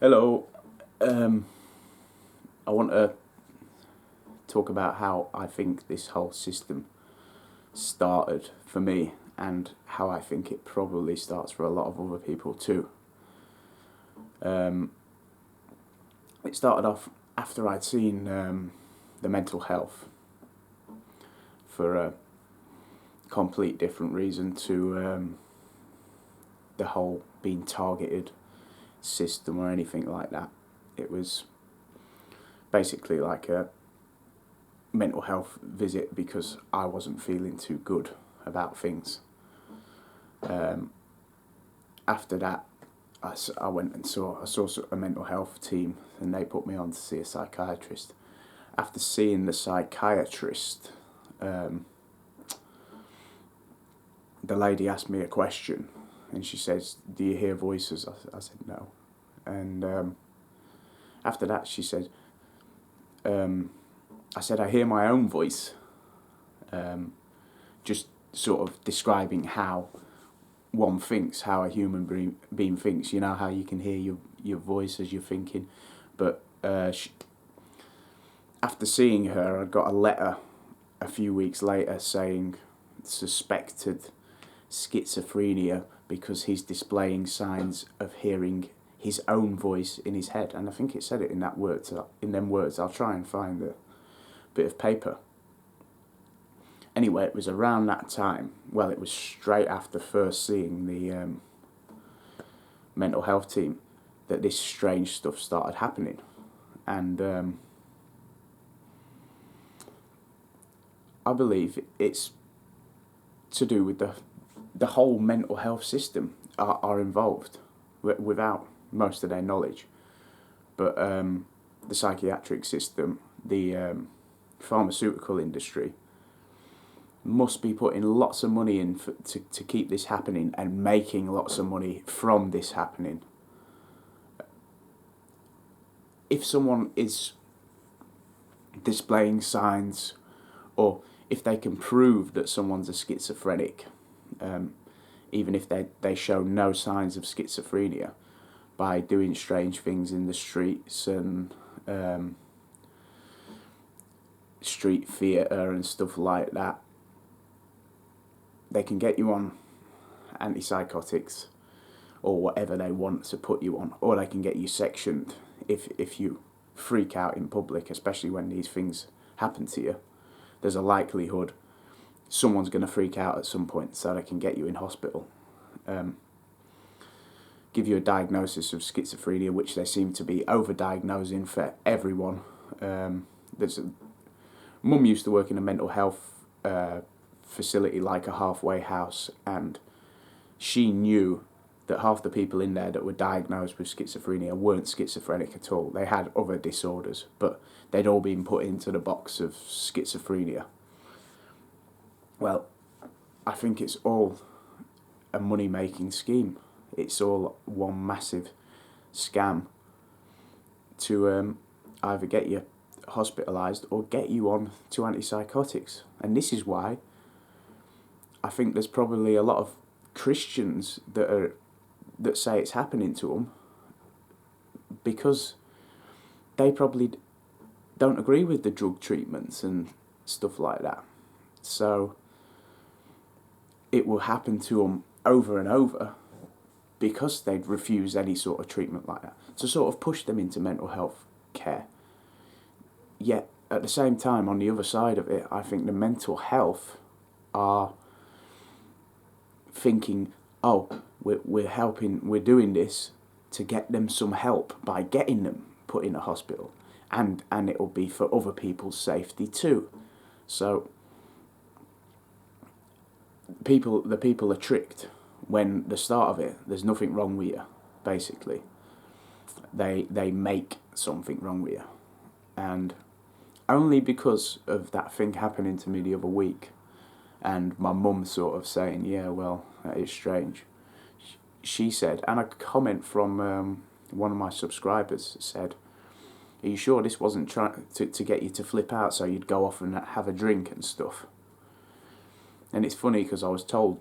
Hello. I want to talk about how I think this whole system started for me and how I think it probably starts for a lot of other people too. It started off after I'd seen the mental health for a complete different reason to the whole being targeted system or anything like that. It was basically like a mental health visit because I wasn't feeling too good about things. After that, I went and saw a mental health team, and they put me on to see a psychiatrist. After seeing the psychiatrist, the lady asked me a question, and she says, "Do you hear voices?" I said no, and after that she said, I said, "I hear my own voice," just sort of describing how one thinks, how a human being thinks. You know how you can hear your voice as you're thinking. But after seeing her, I got a letter a few weeks later saying suspected schizophrenia because he's displaying signs of hearing his own voice in his head. And I think it said it in them words. I'll try and find a bit of paper. Anyway, it was around that time, well, it was straight after first seeing the mental health team, that this strange stuff started happening. And I believe it's to do with the whole mental health system are involved without most of their knowledge. But the psychiatric system, the pharmaceutical industry, must be putting lots of money in to keep this happening and making lots of money from this happening. If someone is displaying signs, or if they can prove that someone's a schizophrenic, even if they show no signs of schizophrenia, by doing strange things in the streets and street theatre and stuff like that, they can get you on antipsychotics or whatever they want to put you on, or they can get you sectioned if you freak out in public, especially when these things happen to you. There's a likelihood someone's going to freak out at some point, so they can get you in hospital. Give you a diagnosis of schizophrenia, which they seem to be overdiagnosing for everyone. Mum used to work in a mental health facility like a halfway house, and she knew that half the people in there that were diagnosed with schizophrenia weren't schizophrenic at all. They had other disorders, but they'd all been put into the box of schizophrenia. Well, I think it's all a money-making scheme. It's all one massive scam to either get you hospitalised or get you on to antipsychotics. And this is why I think there's probably a lot of Christians that say it's happening to them, because they probably don't agree with the drug treatments and stuff like that. So it will happen to them over and over because they'd refuse any sort of treatment like that, to sort of push them into mental health care. Yet at the same time, on the other side of it, I think the mental health are thinking, oh, we're doing this to get them some help by getting them put in a hospital, and it'll be for other people's safety too. So the people are tricked when the start of it, there's nothing wrong with you, basically. They make something wrong with you. And only because of that thing happening to me the other week, and my mum sort of saying, yeah, well, that is strange. She said, and a comment from one of my subscribers said, "Are you sure this wasn't trying to get you to flip out so you'd go off and have a drink and stuff?" And it's funny because I was told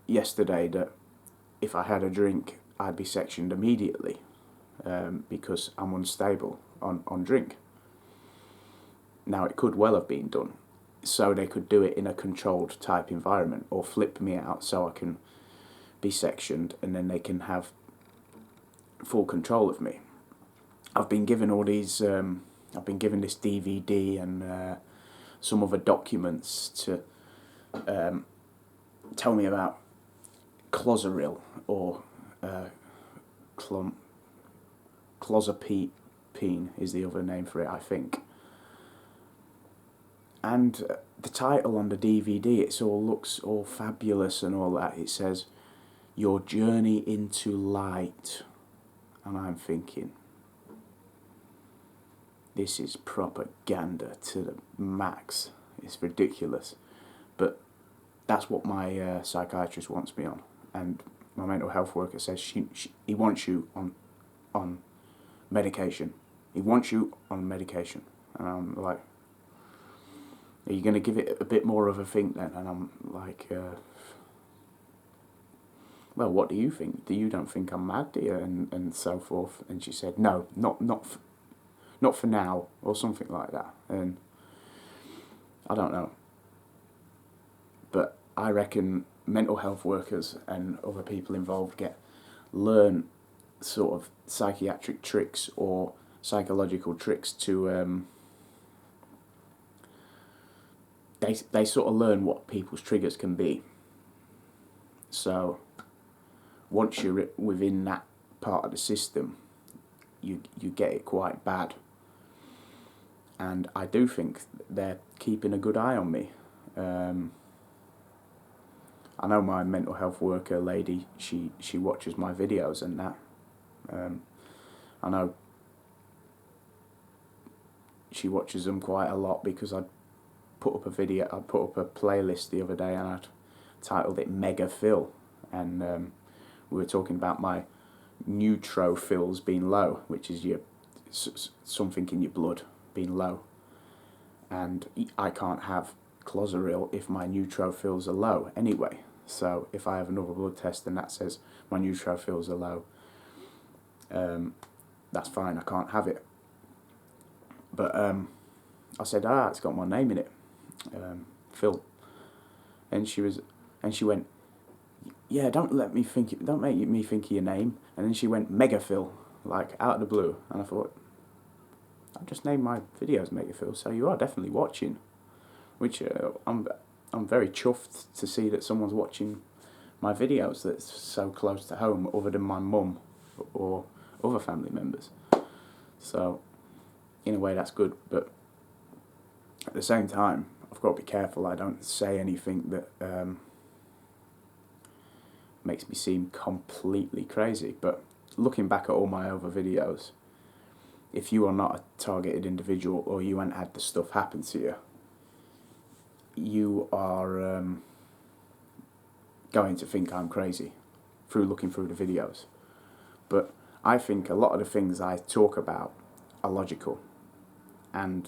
yesterday that if I had a drink, I'd be sectioned immediately. because I'm unstable on drink. Now, it could well have been done so they could do it in a controlled type environment, or flip me out so I can be sectioned and then they can have full control of me. I've been given all these, I've been given this DVD and some other documents to tell me about clozaril or clozapine is the other name for it, I think. And the title on the DVD, it all looks all fabulous and all that. It says, "Your Journey into Light." And I'm thinking, this is propaganda to the max. It's ridiculous. But that's what my psychiatrist wants me on. And my mental health worker says he wants you on medication. He wants you on medication. And I'm like, are you going to give it a bit more of a think then? And I'm like, well, what do you think? You don't think I'm mad, do you? And so forth. And she said, no, not for now, or something like that. And I don't know. But I reckon mental health workers and other people involved learn sort of psychiatric tricks or psychological tricks to they sort of learn what people's triggers can be. So once you're within that part of the system, you get it quite bad. And I do think they're keeping a good eye on me. I know my mental health worker lady, she watches my videos and that. I know she watches them quite a lot because I put up a playlist the other day and I'd titled it Mega Phil, and we were talking about my neutrophils being low, which is your something in your blood being low, and I can't have clozaril if my neutrophils are low anyway. So if I have another blood test and that says my neutrophils are low, that's fine, I can't have it. But I said, it's got my name in it, Phil. And she went, yeah, don't make me think of your name. And then she went, Mega Phil, like out of the blue. And I thought, I've just named my videos Mega Phil, so you are definitely watching. Which I'm very chuffed to see that someone's watching my videos that's so close to home, other than my mum or other family members. So in a way that's good, but at the same time I've got to be careful I don't say anything that makes me seem completely crazy. But looking back at all my other videos, if you are not a targeted individual or you haven't had the stuff happen to you, you are going to think I'm crazy through looking through the videos. But I think a lot of the things I talk about are logical, and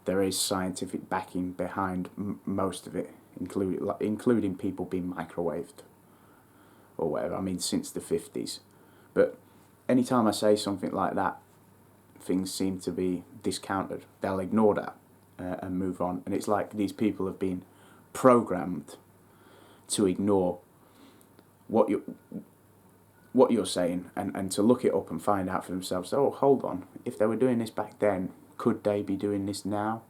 there is scientific backing behind most of it, including people being microwaved or whatever. I mean, since the 50s. But anytime I say something like that, things seem to be discounted. They'll ignore that and move on. And it's like these people have been programmed to ignore what you're saying and to look it up and find out for themselves. Oh, hold on. If they were doing this back then, could they be doing this now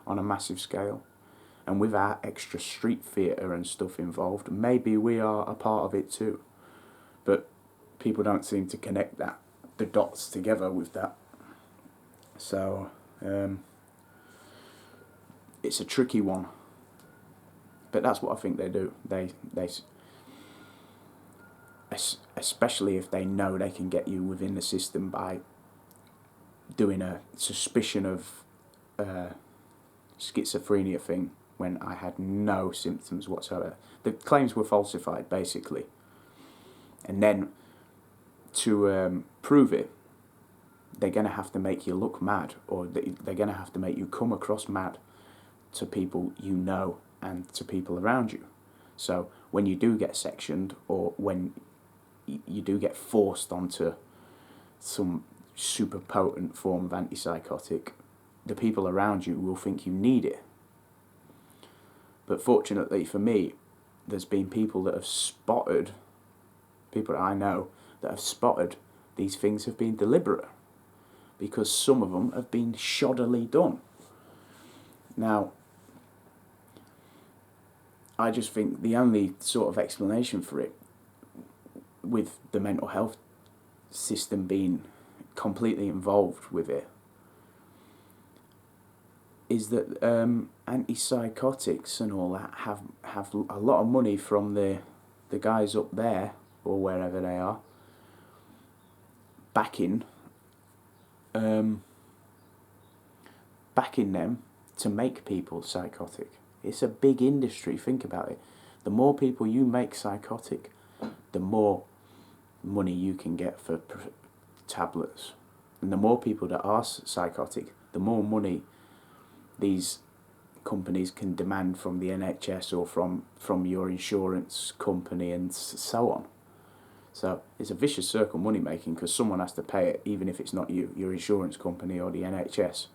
on a massive scale? And with our extra street theatre and stuff involved, maybe we are a part of it too. But people don't seem to connect the dots together with that. So it's a tricky one. But that's what I think they do. They especially if they know they can get you within the system by doing a suspicion of schizophrenia thing when I had no symptoms whatsoever. The claims were falsified, basically. And then to prove it, they're going to have to make you look mad, or they're going to have to make you come across mad to people you know and to people around you. So when you do get sectioned, or when you do get forced onto some super potent form of antipsychotic, the people around you will think you need it. But fortunately for me, there's been people that I know, that have spotted these things have been deliberate, because some of them have been shoddily done. Now, I just think the only sort of explanation for it, with the mental health system being completely involved with it, is that antipsychotics and all that have a lot of money from the guys up there, or wherever they are, backing them to make people psychotic. It's a big industry, think about it. The more people you make psychotic, the more money you can get for tablets. And the more people that are psychotic, the more money these companies can demand from the NHS or from your insurance company and so on. So it's a vicious circle money making, because someone has to pay it, even if it's not you, your insurance company or the NHS.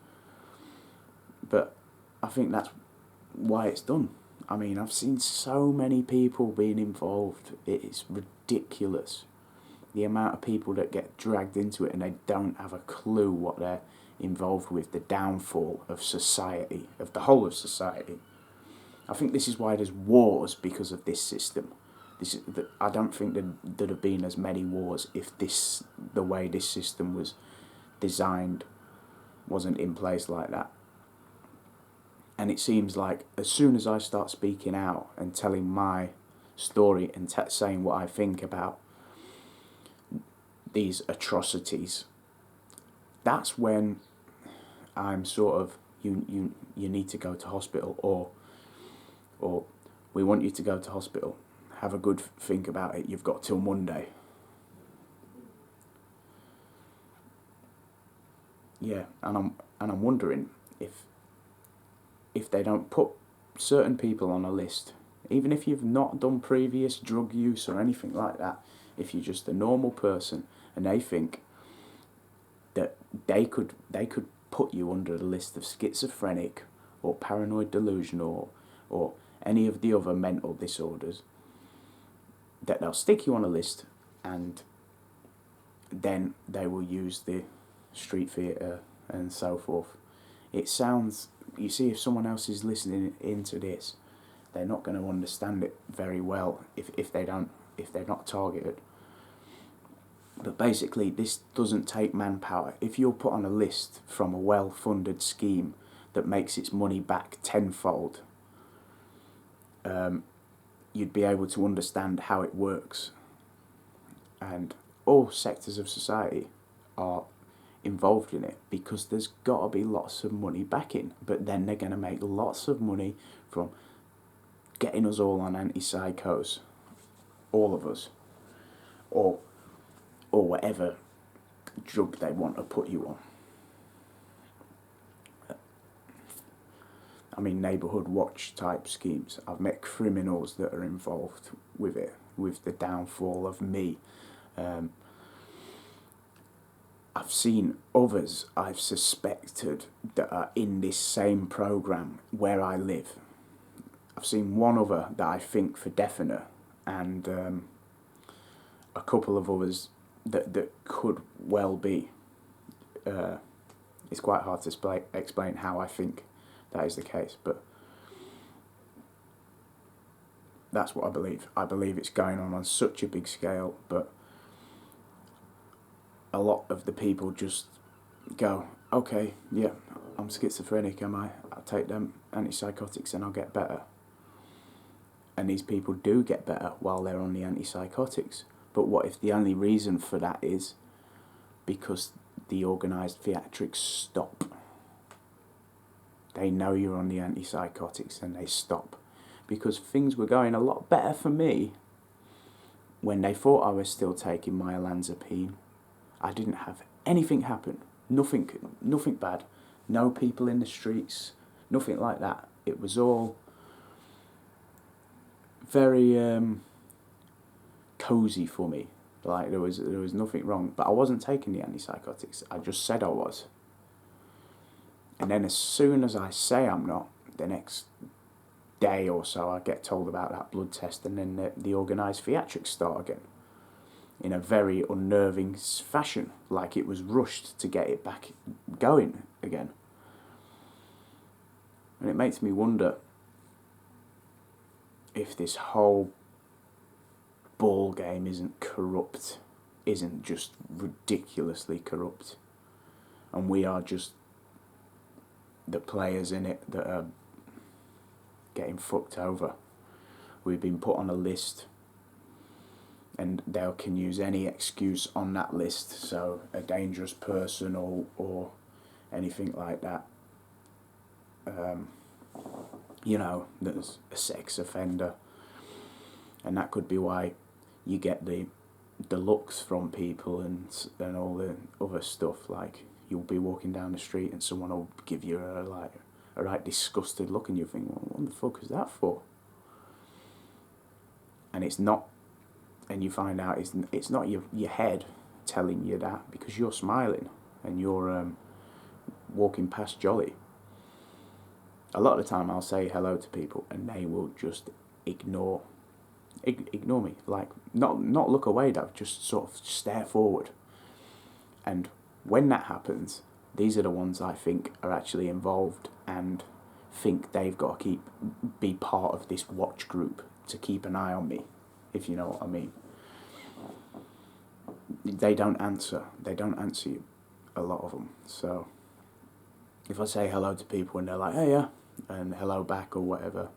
But I think that's why it's done. I mean, I've seen so many people being involved. It's ridiculous, the amount of people that get dragged into it and they don't have a clue what they're involved with, the downfall of society, of the whole of society. I think this is why there's wars, because of this system. I don't think there'd have been as many wars if the way this system was designed wasn't in place like that. And it seems like as soon as I start speaking out and telling my story and saying what I think about these atrocities, that's when I'm sort of, you need to go to hospital, or we want you to go to hospital. Have a good think about it. You've got till Monday. Yeah, and I'm wondering if they don't put certain people on a list, even if you've not done previous drug use or anything like that, if you're just a normal person and they think that they could put you under the list of schizophrenic or paranoid delusional or any of the other mental disorders, that they'll stick you on a list, and then they will use the street theatre and so forth. It sounds, you see, if someone else is listening into this, they're not going to understand it very well if they're not targeted. But basically, this doesn't take manpower. If you're put on a list from a well-funded scheme that makes its money back tenfold, you'd be able to understand how it works. And all sectors of society are involved in it, because there's got to be lots of money backing. But then they're going to make lots of money from getting us all on antipsychos, all of us, or whatever drug they want to put you on. I mean, neighbourhood watch type schemes. I've met criminals that are involved with it, with the downfall of me. I've seen others I've suspected that are in this same programme where I live. I've seen one other that I think for definite, and a couple of others that could well be. It's quite hard to explain how I think that is the case, but that's what I believe. I believe it's going on such a big scale, but a lot of the people just go, okay, yeah, I'm schizophrenic, am I? I'll take them antipsychotics and I'll get better. And these people do get better while they're on the antipsychotics. But what if the only reason for that is because the organised theatrics stop? They know you're on the antipsychotics and they stop. Because things were going a lot better for me when they thought I was still taking my olanzapine. I didn't have anything happen. Nothing bad. No people in the streets. Nothing like that. It was all very cosy for me. Like, there was nothing wrong. But I wasn't taking the antipsychotics. I just said I was. And then as soon as I say I'm not, the next day or so I get told about that blood test, and then the organised theatrics start again. In a very unnerving fashion, like it was rushed to get it back going again. And it makes me wonder if this whole ball game isn't corrupt, isn't just ridiculously corrupt, and we are just the players in it that are getting fucked over. We've been put on a list, and they can use any excuse on that list, so a dangerous person or anything like that. You know, there's a sex offender, and that could be why you get the looks from people and all the other stuff. Like, you'll be walking down the street and someone will give you a right disgusted look, and you think, well, what the fuck is that for? And it's not, and you find out it's not your head telling you that, because you're smiling and you're walking past jolly. A lot of the time I'll say hello to people and they will just ignore me, like not look away though, just sort of stare forward. And when that happens, these are the ones I think are actually involved and think they've got to be part of this watch group to keep an eye on me, if you know what I mean. They don't answer you, a lot of them. So if I say hello to people and they're like, hey, yeah, and hello back or whatever,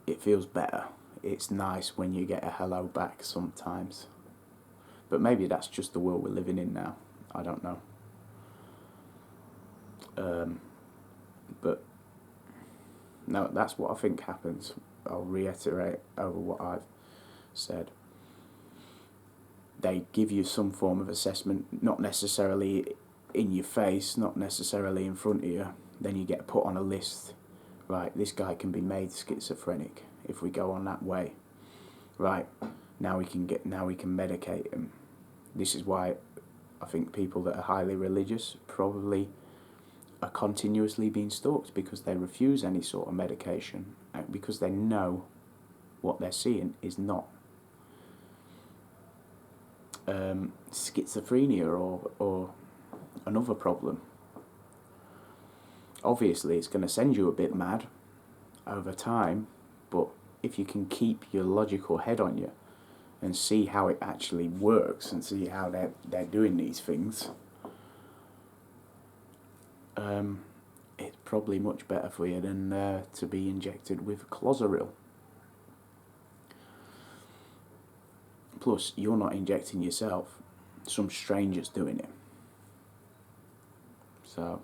it feels better. It's nice when you get a hello back sometimes. But maybe that's just the world we're living in now. I don't know. But no, that's what I think happens. I'll reiterate over what I've said. They give you some form of assessment, not necessarily in your face, not necessarily in front of you. Then you get put on a list. Right, this guy can be made schizophrenic if we go on that way. Right, now we can medicate him. This is why I think people that are highly religious probably are continuously being stalked, because they refuse any sort of medication, because they know what they're seeing is not schizophrenia or another problem. Obviously it's going to send you a bit mad over time, but if you can keep your logical head on you and see how it actually works and see how they're doing these things, it's probably much better for you than to be injected with Clozaril. Plus, you're not injecting yourself, some stranger's doing it. So,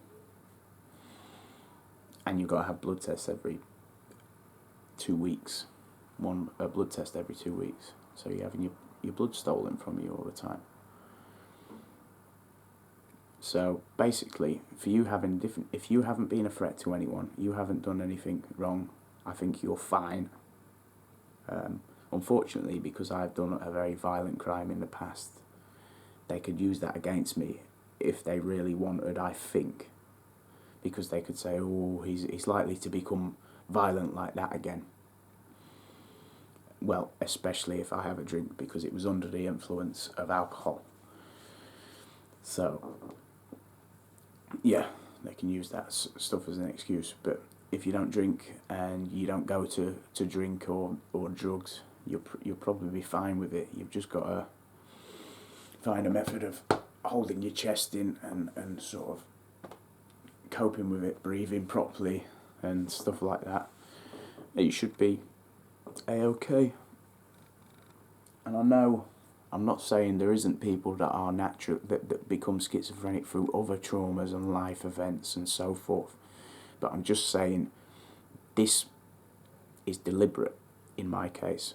and you've got to have blood tests every 2 weeks. A blood test every 2 weeks. So you're having your blood stolen from you all the time. So basically, if you haven't been a threat to anyone, you haven't done anything wrong, I think you're fine. Unfortunately, because I've done a very violent crime in the past, they could use that against me if they really wanted, I think. Because they could say, oh, he's likely to become violent like that again. Well, especially if I have a drink, because it was under the influence of alcohol. So, yeah, they can use that stuff as an excuse. But if you don't drink and you don't go to drink or drugs, you'll probably be fine with it. You've just got to find a method of holding your chest in and sort of coping with it, breathing properly and stuff like that. You should be A-okay. And I know, I'm not saying there isn't people that are natural, that become schizophrenic through other traumas and life events and so forth. But I'm just saying this is deliberate in my case.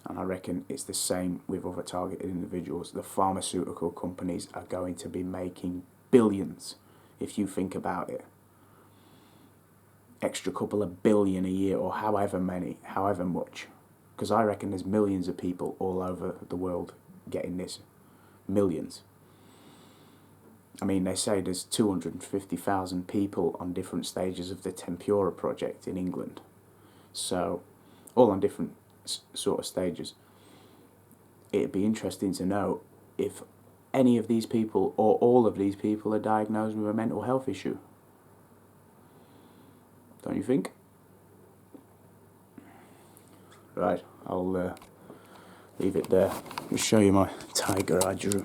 And I reckon it's the same with other targeted individuals. The pharmaceutical companies are going to be making billions, if you think about it. Extra couple of billion a year, or however much. Because I reckon there's millions of people all over the world getting this. Millions. I mean, they say there's 250,000 people on different stages of the Tempura project in England. So, all on different sort of stages. It'd be interesting to know if any of these people or all of these people are diagnosed with a mental health issue. Don't you think? Right, I'll leave it there. I'll show you my tiger I drew.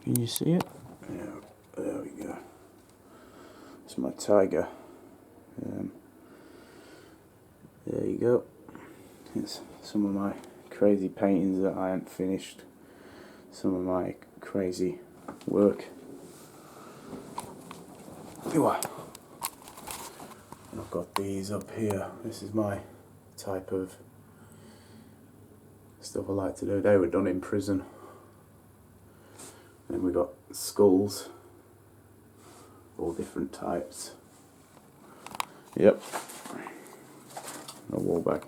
Can you see it? Yeah, there we go. It's my tiger. There you go. It's some of my crazy paintings that I haven't finished. Some of my crazy work. I've got these up here. This is my type of stuff I like to do. They were done in prison. Then we got skulls, all different types. Yep. A wall back.